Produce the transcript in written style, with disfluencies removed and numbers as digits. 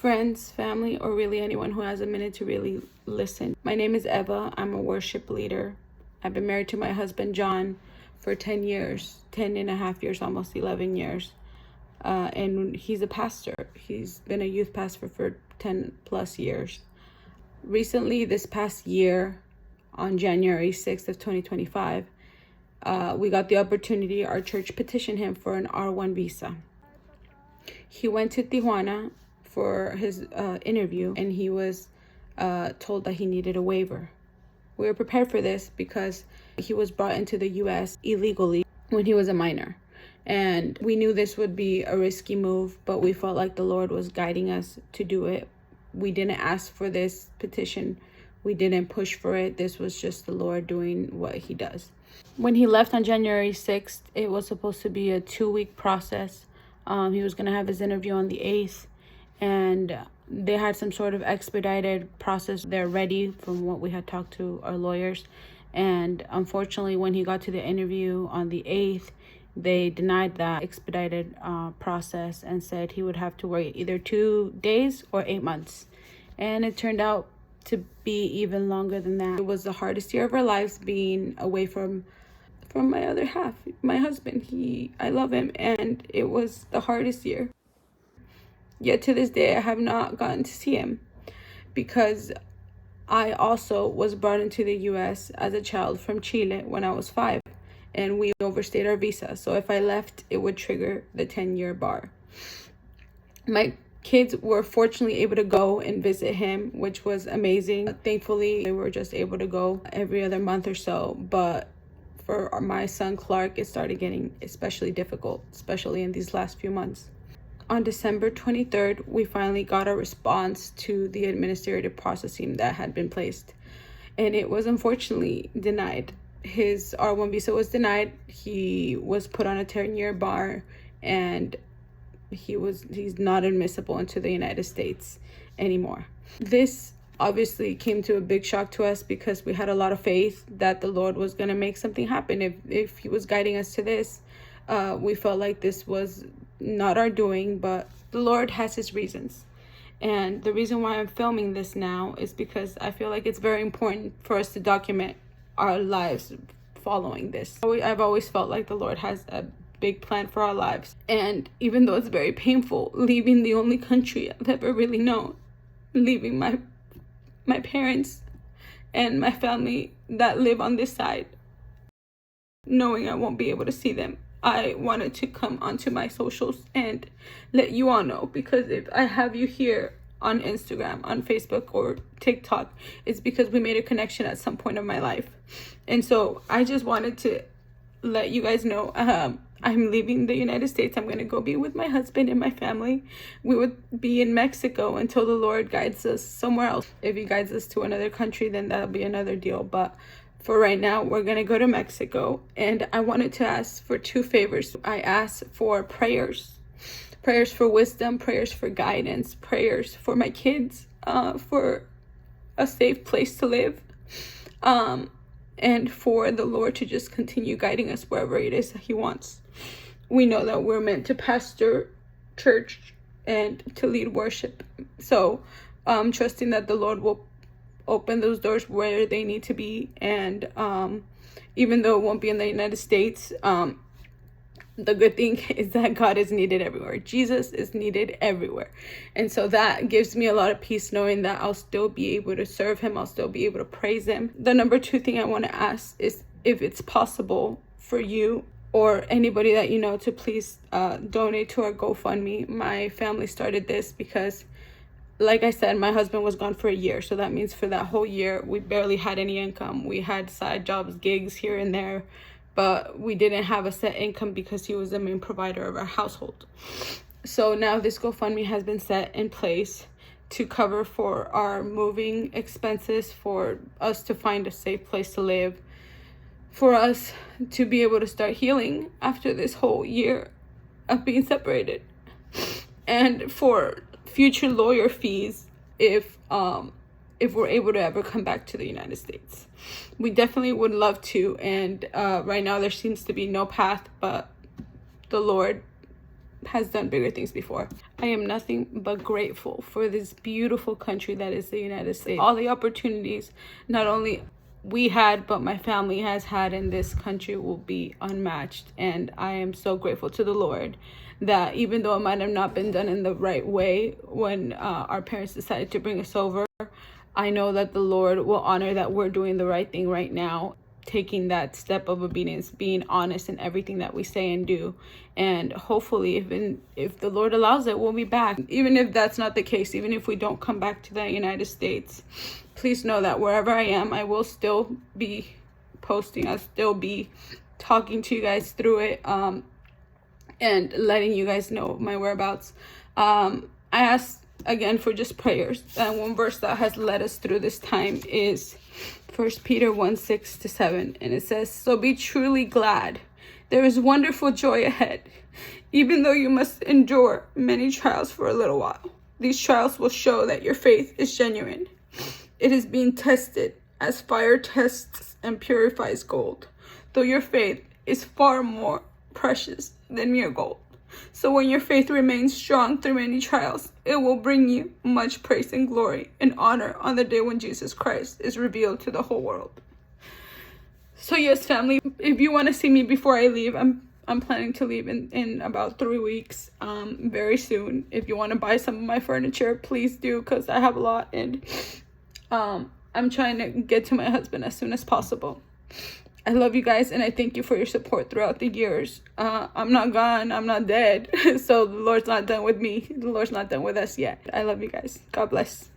friends, family, or really anyone who has a minute to really listen. My name is Eva. I'm a worship leader. I've been married to my husband, John, for 10 years, 10 and a half years, almost 11 years. And he's a pastor. He's been a youth pastor for 10 plus years. Recently, this past year, on January 6th of 2025, we got the opportunity, our church petitioned him for an R1 visa. He went to Tijuana for his interview, and he was told that he needed a waiver. We were prepared for this because he was brought into the U.S. illegally when he was a minor. And we knew this would be a risky move, but we felt like the Lord was guiding us to do it. We didn't ask for this petition. We didn't push for it. This was just the Lord doing what he does. When he left on January 6th, it was supposed to be a 2-week process. He was going to have his interview on the 8th, and they had some sort of expedited process. They're ready from what we had talked to our lawyers. And unfortunately, when he got to the interview on the 8th, they denied that expedited process and said he would have to wait either 2 days or 8 months. And it turned out to be even longer than that. It was the hardest year of our lives, being away from my other half, my husband. I love him, and it was the hardest year. Yet to this day, I have not gotten to see him because I also was brought into the U.S. as a child from Chile when I was 5, and we overstayed our visa. So if I left, it would trigger the 10-year bar. My kids were fortunately able to go and visit him, which was amazing. Thankfully, they were just able to go every other month or so. But for my son, Clark, it started getting especially difficult, especially in these last few months. On December 23rd, we finally got a response to the administrative processing that had been placed. And it was unfortunately denied. His R1 visa was denied. He was put on a 10-year bar, and he's not admissible into the United States anymore. This obviously came to a big shock to us because we had a lot of faith that the Lord was going to make something happen. If he was guiding us to this, we felt like this was not our doing, but the Lord has his reasons. And the reason why I'm filming this now is because I feel like it's very important for us to document our lives following this. I've always felt like the Lord has a big plan for our lives. And even though it's very painful, leaving the only country I've ever really known, leaving my parents and my family that live on this side, knowing I won't be able to see them, I wanted to come onto my socials and let you all know, because if I have you here on Instagram, on Facebook, or TikTok, it's because we made a connection at some point of my life. And so I just wanted to let you guys know I'm leaving the United States. I'm going to go be with my husband and my family. We would be in Mexico until the Lord guides us somewhere else. If he guides us to another country, then that'll be another deal. But for right now, we're going to go to Mexico. And I wanted to ask for 2 favors. I asked for prayers for wisdom, prayers for guidance, prayers for my kids, for a safe place to live, and for the Lord to just continue guiding us wherever it is that he wants. We know that we're meant to pastor church and to lead worship. So trusting that the Lord will open those doors where they need to be. And even though it won't be in the United States, the good thing is that God is needed everywhere. Jesus is needed everywhere. And so that gives me a lot of peace, knowing that I'll still be able to serve him. I'll still be able to praise him. The number 2 thing I want to ask is if it's possible for you or anybody that you know to please donate to our GoFundMe. My family started this because, like I said, my husband was gone for a year. So that means for that whole year, we barely had any income. We had side jobs, gigs here and there, but we didn't have a set income because he was the main provider of our household. So now this GoFundMe has been set in place to cover for our moving expenses, for us to find a safe place to live, for us to be able to start healing after this whole year of being separated, and for future lawyer fees if we're able to ever come back to the United States. We definitely would love to, and right now there seems to be no path, but the Lord has done bigger things before. I am nothing but grateful for this beautiful country that is the United States. All the opportunities not only we had, but my family has had in this country will be unmatched. And I am so grateful to the Lord that even though it might have not been done in the right way when our parents decided to bring us over, I know that the Lord will honor that we're doing the right thing right now, taking that step of obedience, being honest in everything that we say and do. And hopefully, if the Lord allows it, we'll be back. Even if that's not the case, even if we don't come back to the United States, please know that wherever I am, I will still be posting. I'll still be talking to you guys through it, and letting you guys know my whereabouts. I ask again for just prayers. And one verse that has led us through this time is 1 Peter 1:6-7, and it says, "So be truly glad. There is wonderful joy ahead, even though you must endure many trials for a little while. These trials will show that your faith is genuine. It is being tested as fire tests and purifies gold, though your faith is far more precious than mere gold. So when your faith remains strong through many trials, it will bring you much praise and glory and honor on the day when Jesus Christ is revealed to the whole world." So yes, family, if you want to see me before I leave, I'm planning to leave in about 3 weeks, very soon. If you want to buy some of my furniture, please do, because I have a lot, and I'm trying to get to my husband as soon as possible. I love you guys, and I thank you for your support throughout the years. I'm not gone. I'm not dead. So the Lord's not done with me. The Lord's not done with us yet. I love you guys. God bless.